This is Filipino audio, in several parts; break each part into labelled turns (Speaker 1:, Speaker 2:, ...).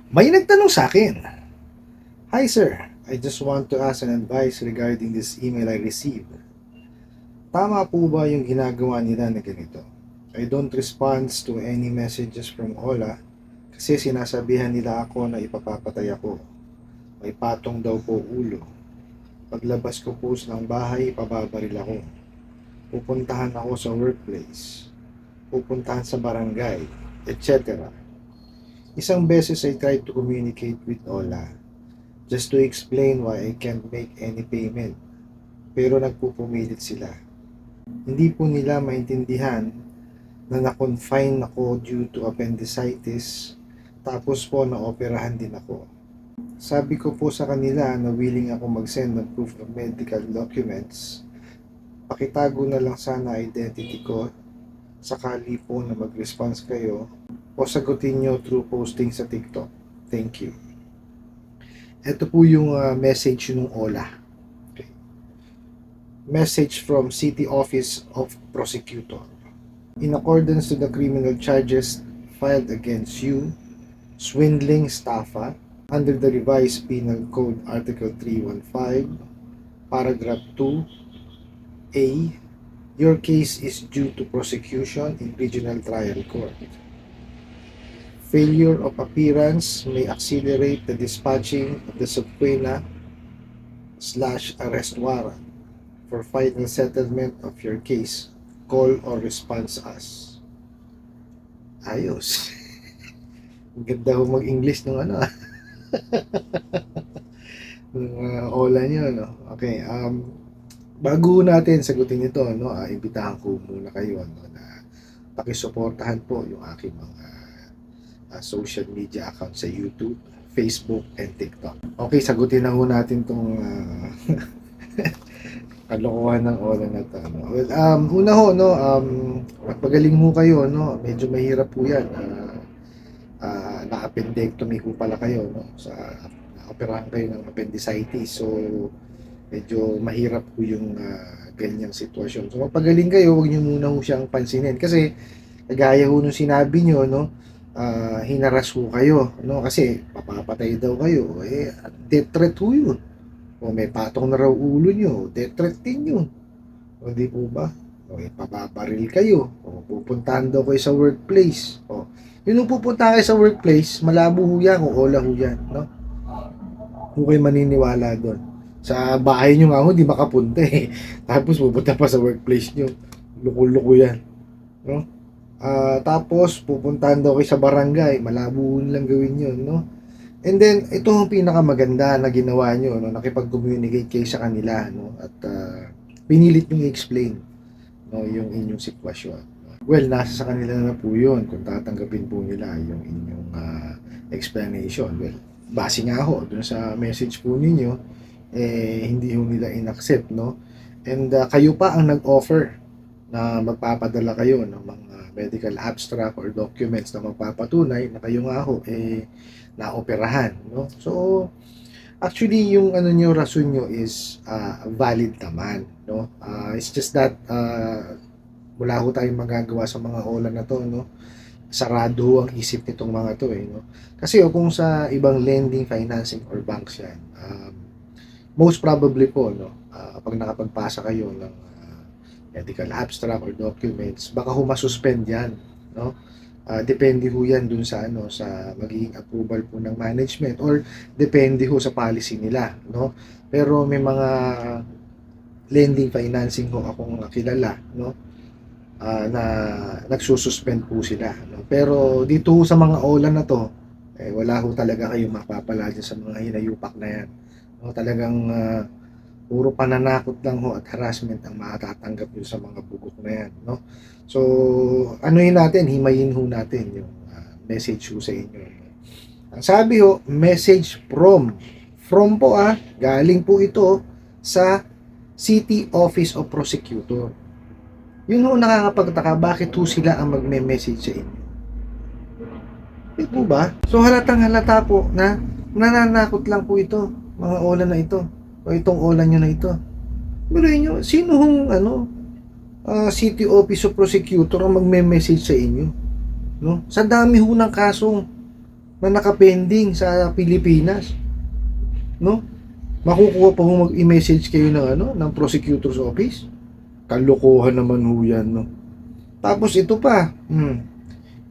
Speaker 1: May nagtanong sa akin, "Hi sir, I just want to ask an advice regarding this email I received. Tama po ba yung ginagawa nila na ganito? I don't respond to any messages from Ola kasi sinasabihan nila ako na ipapapatay ako. May patong daw po ulo. Paglabas ko po ng bahay, pababaril ako. Pupuntahan ako sa workplace. Pupuntahan sa barangay, etc. Isang beses I tried to communicate with Ola just to explain why I can't make any payment. Pero nagpupumilit sila. Hindi po nila maintindihan na na-confine ako due to appendicitis, tapos po na-operahan din ako. Sabi ko po sa kanila na willing ako mag-send ng proof of medical documents. Pakitago na lang sana identity ko, sakali po na mag-response kayo o sagutin nyo through posting sa TikTok. Thank you." Ito po yung message ng Ola. Okay. Message from City Office of Prosecutor. In accordance to the criminal charges filed against you, swindling staffa, under the revised Penal Code Article 315, Paragraph 2A, your case is due to prosecution in Regional Trial Court. Failure of appearance may accelerate the dispatching of the subpoena/arrest warrant. For final settlement of your case, call or response us. Ayos. Ang ganda ho mag-English ng ano ng Ola nyo, no? Okay, bago natin sagutin ito, no, imbitahan ko muna kayo, no, na pakisuportahan po yung aking mga social media account sa YouTube, Facebook, and TikTok. Okay, sagutin na ho natin tong kalokohan ng Ola na to, no? Well, una ho, no, magpagaling ho kayo, no? Medyo mahirap po yan. Na-appendectomy ho pala kayo, no? Na-operahan kayo ng appendicitis. So, medyo mahirap po yung ganyang sitwasyon. So, magpagaling kayo, huwag nyo muna ho siyang pansinin. Kasi, kagaya ho nung sinabi nyo, no? Hinaras ho kayo, no? Kasi, papapatay daw kayo. Death threat ho yun. O may patong na raw ulo nyo, death threat din yun. O di po ba? O papabaril kayo. O pupuntahan daw kayo sa workplace. O yun yung pupuntahan kayo sa workplace, malabo ho yan kung Ola ho yan, no? Kung kayo maniniwala doon. Sa bahay nyo nga ho, di makapunta eh. Tapos pupunta pa sa workplace nyo. Luko-luko yan. No? Tapos pupuntahan daw kayo sa barangay, malabo lang gawin yun, no? And then, ito ang pinakamaganda na ginawa nyo, no? Nakipag-communicate kayo sa kanila, no? At pinilit nyo i-explain, no, yung inyong sitwasyon. Well, nasa sa kanila na po yun kung tatanggapin po nila yung inyong explanation. Well, base nga ho dun sa message po ninyo, hindi ho nila in-accept, no? And kayo pa ang nag-offer na magpapadala kayo ng mga medical abstract or documents na magpapatunay na kayo nga ho naoperahan, no? So actually yung ano nyo, rason nyo is valid naman, no? It's just that wala ho tayong magagawa sa mga Ola na to, no? Sarado ho ang isip nitong mga to, no? Kasi kung sa ibang lending, financing or banks yan, most probably po, no, pag nakapagpasa kayo ng medical abstract or documents, baka ho masuspend yan, no? Depende ho yan dun sa ano, sa magiging approval po ng management or depende ho sa policy nila, no? Pero may mga lending, financing ho akong kilala, no, na nagsususpend po sila, no? Pero dito ho sa mga Ola na to, wala ho talaga kayong mapapala dyan sa mga hinayupak na yan, no? Talagang puro pananakot lang ho at harassment ang matatanggap nyo sa mga bugok na yan, no? So, anuhin natin, himayin ho natin yung message ho sa inyo. Ang sabi ho, message from po galing po ito sa City Office of Prosecutor. Yun ho nakakapagtaka, bakit ho sila ang magme-message sa inyo? Di po ba? So halatang halata po na nananakot lang po ito, mga Ola na ito, o itong Ola nyo na ito. Pero inyo, sino hong City Office of Prosecutor ang magme-message sa inyo? No? Sa dami ho ng kasong na nakapending sa Pilipinas, no? Makukuha pa ho mag-i-message kayo ng ano, ng prosecutor's office. Kalokohan naman ho yan, no? Tapos ito pa,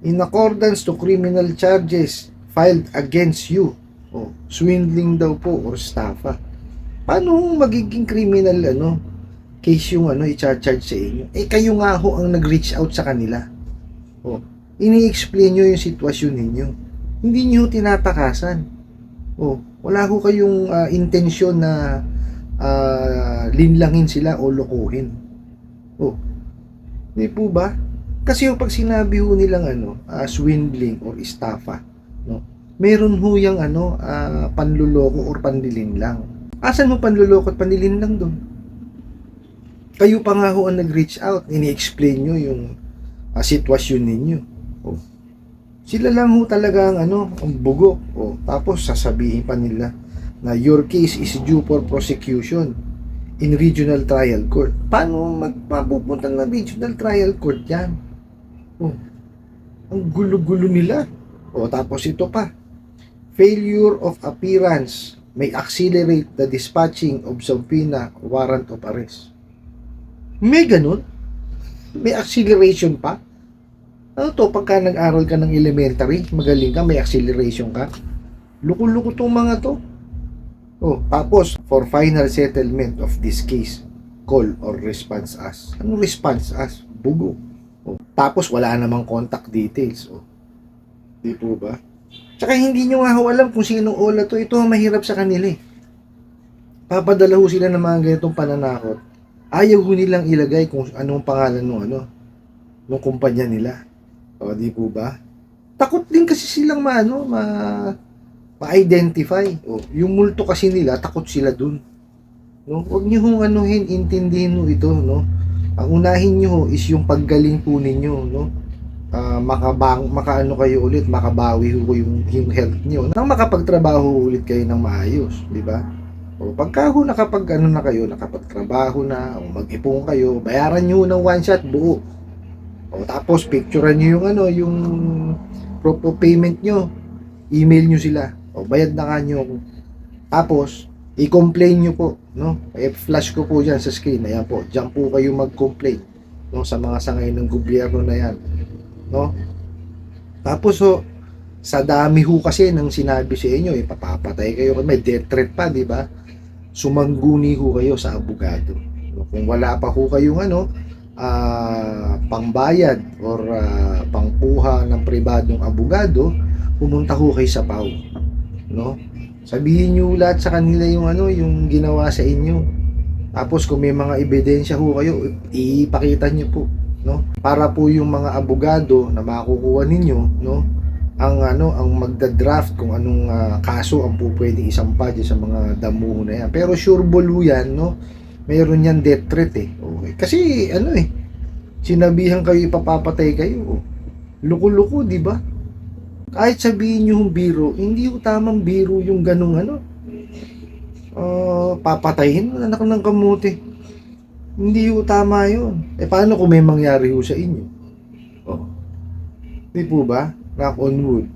Speaker 1: in accordance to criminal charges filed against you. Oh, swindling daw po or estafa. Paano magiging criminal ano case yung ano i-charge sa inyo? Eh kayo nga ho ang nag-reach out sa kanila. Oh, ini-explain nyo yung sitwasyon ninyo. Hindi nyo tinatakasan. Oh, wala ho kayong intensyon na linlangin sila o lokohin. Oh, di po ba? Kasi pag sinabi ho nilang ano, swindling or estafa, no? Meron ho yung ano, panluloko or panlilinlang. Asan mo panluloko at panlilinlang doon? Kayo pa nga ho ang nag-reach out, ini-explain nyo yung sitwasyon ninyo. Oh. Sila lang ho talaga ang ano, ang bugo. Oh, tapos sasabihin pa nila na your case is due for prosecution in regional trial court. Paano magpapupunta ng regional trial court yan? Oh, ang gulo-gulo nila. Oh, tapos ito pa. Failure of appearance may accelerate the dispatching of subpoena warrant of arrest. May ganun? May acceleration pa? Ano to, pagka nag-aral ka ng elementary, magaling ka, may acceleration ka? Luko-luko tong mga to. Oh, tapos, for final settlement of this case, call or response as. Anong response as? Bugo. Oh, tapos, wala namang contact details. Oh, di po ba? Tsaka hindi nyo nga alam kung sinong ola to. Ito ang mahirap sa kanila eh. Papadala ho sila ng mga ganitong pananakot. Ayaw ho nilang ilagay kung anong pangalan ng kumpanya nila. O, di po ba? Takot din kasi silang ma-identify. O, yung multo kasi nila, takot sila dun. No? Huwag nyo hong intindihin ho ito, no? Ang unahin nyo ho is yung paggaling po ninyo, no? Makaano kayo ulit, makabawi ho yung health nyo. Nang makapagtrabaho ulit kayo ng maayos, di ba? O pagka ho nakapagtrabaho na, o mag-ipon kayo, bayaran nyo ng one shot buo. O tapos picturean nyo yung proof of payment nyo, email nyo sila, o bayad na kanyo. Tapos i-complain nyo po, no? I-flash ko po dyan sa screen, ayan po, dyan po kayo mag-complain, no? Sa mga sangay ng gobyerno na yan, no? Tapos sa dami ho kasi ng sinabi sa inyo, papapatay kayo, may death threat pa, di ba? Sumangguni ho kayo sa abogado. Kung wala pa ho kayong pangbayad or pangkuha ng pribadong abogado, pumunta ho kayo sa PAW, no? Sabihin niyo lahat sa kanila yung ginawa sa inyo. Tapos kung may mga ebidensya ho kayo, ipakita niyo po, no? Para po yung mga abogado na makukuha ninyo, no, ang magda-draft kung anong kaso ang po pwedeng isampa sa mga damuho na yan. Pero sure ball yan, no? Mayroon yan death threat eh. Okay. Kasi sinabihan kayo ipapapatay kayo. Luko-luko, di ba? Kahit sabihin nyo yung biro, hindi yung tamang biro yung ganung papatayin mo anak ng kamuti. Hindi yung tama yun. Paano kung may mangyari ho sa inyo? Oh. Di po ba? Knock on wood.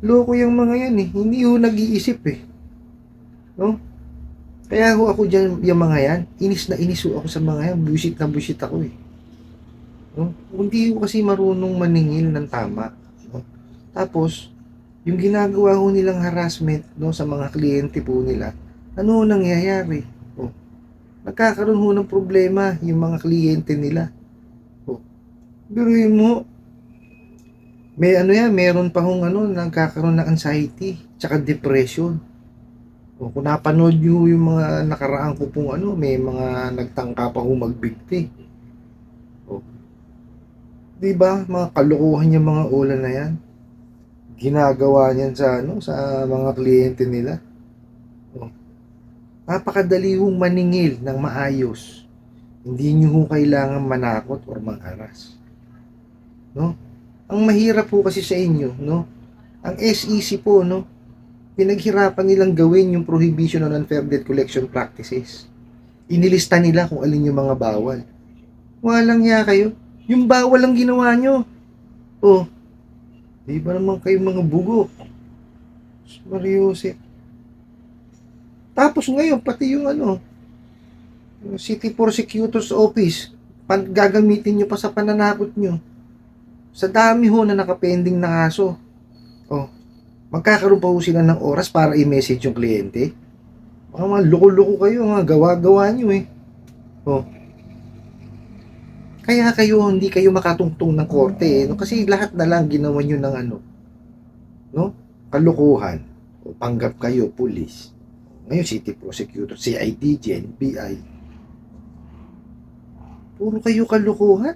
Speaker 1: Loko yung mga yan eh. Hindi ho nag-iisip eh. No? Kaya ho ako dyan, yung mga yan, inis na inis ho ako sa mga yan. Bullshit na bullshit ako eh. No? Hindi ho kasi marunong maningil ng tama. No? Tapos, yung ginagawa ho nilang harassment, no, sa mga kliyente po nila, ano nangyayari? Oh, nagkakaroon ho ng problema yung mga kliyente nila. Oh, biruin mo, meron pa hong nagkakaroon ng anxiety, tsaka depression. O, kung napanood nyo yung mga nakaraan ko pong may mga nagtangka pa hong magbigti. O, diba, mga kalokohan yung mga ola na yan. Ginagawa niyan sa mga kliyente nila. O, napakadali hong maningil ng maayos. Hindi nyo hong kailangan manakot or mangharas. No? Ang mahirap po kasi sa inyo, no? Ang SEC po, no? Pinaghirapan nilang gawin yung prohibition on unfair debt collection practices. Inilista nila kung alin yung mga bawal. Walang ya kayo. Yung bawal ang ginawa nyo. Oh. Di ba naman kayo mga bugo? Mariusip. Tapos ngayon, pati yung ano, yung City Prosecutor's Office, gagamitin nyo pa sa pananakot nyo. Sa dami ho na nakapending na kaso. Oh, magkakaroon pa ho sila ng oras para i-message yung kliyente. Mga loko-loko kayo, mga gawa-gawa nyo eh. Oh, kaya kayo hindi kayo makatungtong ng korte eh, no? Kasi lahat na lang ginawa nyo ng ano, no? Kalukuhan. O panggap kayo, pulis. Ngayon, city prosecutor, CIDG, NBI. Puro kayo kalukuhan.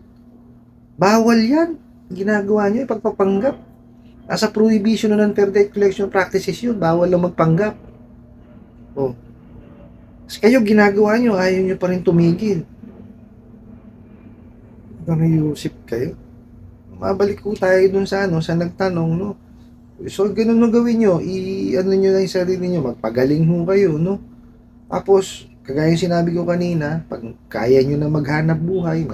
Speaker 1: Bawal yan. Ginagawa nyo, ipagpapanggap. Nasa prohibition na ng Fair Debt Collection Practices yun. Bawal lang magpanggap. O. Kasi kayo ginagawa nyo, ayaw nyo pa rin tumigil. Nariusip kayo. Mabalik ko tayo dun sa ano, sa nagtanong, no? So, ganun ang gawin nyo. I-ano nyo na yung sarili nyo. Magpagaling ho kayo, no? Tapos, kagaya sinabi ko kanina, pag kaya nyo na maghanap buhay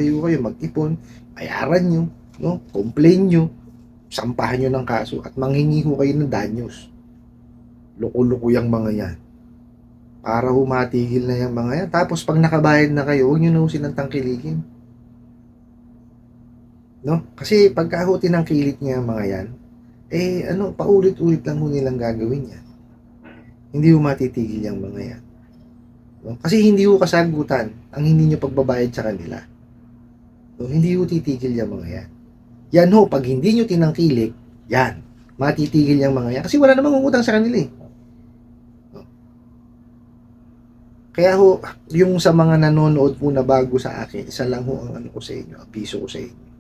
Speaker 1: ho kayo, mag-ipon, bayaran nyo, no? Complain nyo, sampahan nyo ng kaso, at manghingi ho kayo ng danyos. Loko-loko yung mga yan. Para humatigil na yung mga yan. Tapos, pag nakabayad na kayo, huwag nyo na ho silang tangkilikin. No? Kasi pagka ho tinangkilik niya mga yan, eh ano, paulit-ulit lang ho nilang gagawin yan. Hindi ho matitigil yung mga yan. No? Kasi hindi ho kasagutan ang hindi nyo pagbabayad sa kanila. No? Hindi ho titigil yung mga yan. Yan ho, pag hindi nyo tinangkilik, yan, matitigil yung mga yan. Kasi wala namang utang sa kanila eh. No? Kaya ho, yung sa mga nanonood po na bago sa akin, isa lang ho ang ano ko sa inyo, abiso ko sa inyo.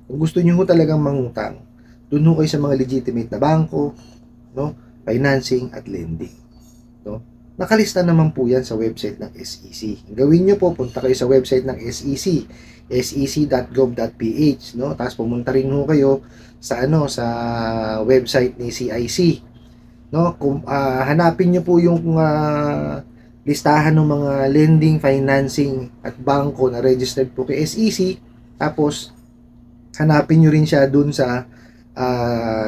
Speaker 1: Kung gusto nyo ho talagang mangutang, doon ho kayo sa mga legitimate na bangko, no? Financing at lending. No? Nakalista naman po yan sa website ng SEC. Gawin nyo po, punta kayo sa website ng SEC, sec.gov.ph, no? Tapos pumunta rin ho kayo sa ano, sa website ni CIC, no? Kung hanapin nyo po yung listahan ng mga lending, financing at bangko na registered po kay SEC. Tapos hanapin nyo rin siya dun sa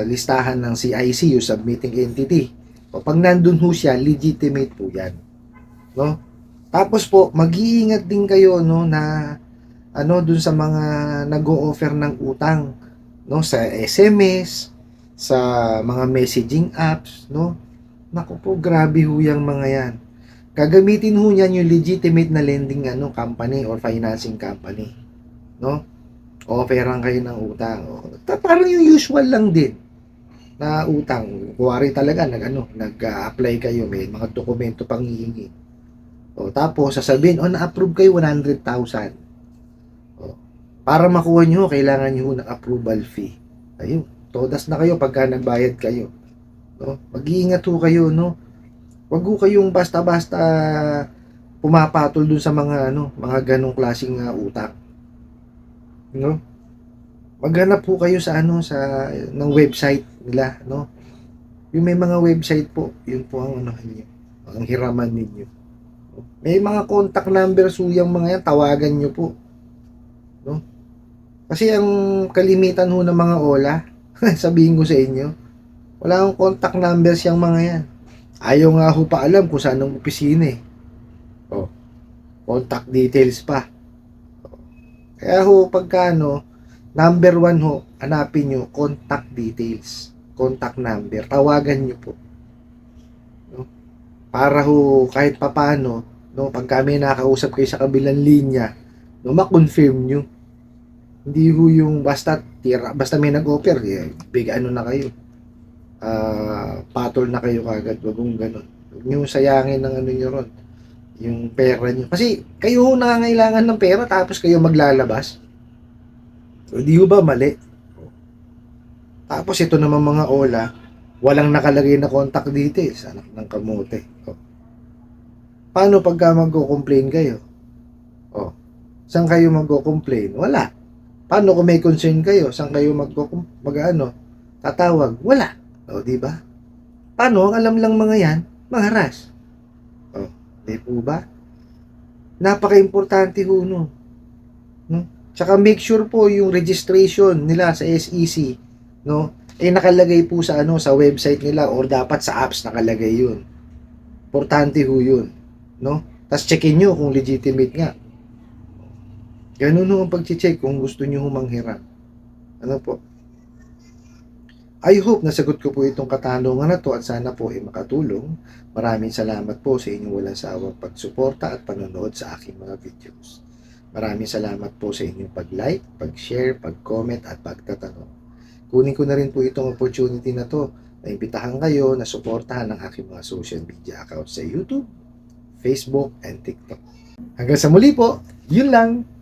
Speaker 1: listahan ng CIC, yung submitting entity. O, pag nandun ho siya, legitimate po yan. No? Tapos po, mag-iingat din kayo, no, na ano, dun sa mga nag-o-offer ng utang, no, sa SMS, sa mga messaging apps, no. Naku po, grabe ho yung mga yan. Gagamitin ho yan yung legitimate na lending ano, company or financing company. No? Offeran kayo ng utang. Parang yung usual lang din na utang. Kuwari talaga nag-apply kayo, may mga dokumento pang hihingi. O tapos sasabihin, na-approve kayo 100,000. O, para makuha nyo, kailangan nyo ng approval fee. Ayun, todas na kayo pagka nagbayad kayo. No? Mag-iingat ho kayo, no? Wag ho kayong basta-basta pumapatol dun sa mga mga ganong klaseng utang. No? Maghanap po kayo sa sa ng website nila, no? Yung may mga website po, yun po ang niyo, ang hiraman ninyo. May mga contact numbers yung mga yan, tawagan nyo po, no? Kasi ang kalimitan ho ng mga OLA, sabihin ko sa inyo, wala akong contact numbers yung mga yan. Ayaw nga ho pa alam kung saan ang opisina eh. Oh, contact details pa. Kaya ho, pagka number 1 ho, hanapin nyo, contact details, contact number, tawagan nyo po. No? Para ho, kahit papano, no, pag kami nakausap kayo sa kabilang linya, no, ma-confirm nyo. Hindi ho yung basta may nag-offer, big ano na kayo. Patol na kayo kagad, wag mong ganun. Huwag nyo sayangin ng ano nyo ron, yung pera nyo. Kasi kayo ho nangangailangan ng pera tapos kayo maglalabas. So, di ba mali? Tapos ito naman mga OLA, walang nakalagay na contact details, anak ng kamote. Paano pagka magko-complain kayo? Saan kayo magko-complain? Wala. Paano kung may concern kayo? Saan kayo tatawag? Wala. Di ba? Paano? Ang alam lang mga yan, mangharas. Di po ba? Napaka-importante ho, no? Tsaka make sure po yung registration nila sa SEC, no? Nakalagay po sa sa website nila or dapat sa apps nakalagay 'yun. Importante ho 'yun, no? Tapos checkin nyo kung legitimate nga. Ganun ho ang pag-check kung gusto nyo manghiram. Ano po? I hope nasagot ko po itong katanungan na to at sana po ay makatulong. Maraming salamat po sa inyong walang sawang pagsuporta at panonood sa aking mga videos. Maraming salamat po sa inyong pag-like, pag-share, pag-comment at pagtatanong. Kunin ko na rin po itong opportunity na to na imbitahan kayo na suportahan ang aking mga social media accounts sa YouTube, Facebook, and TikTok. Hanggang sa muli po, yun lang!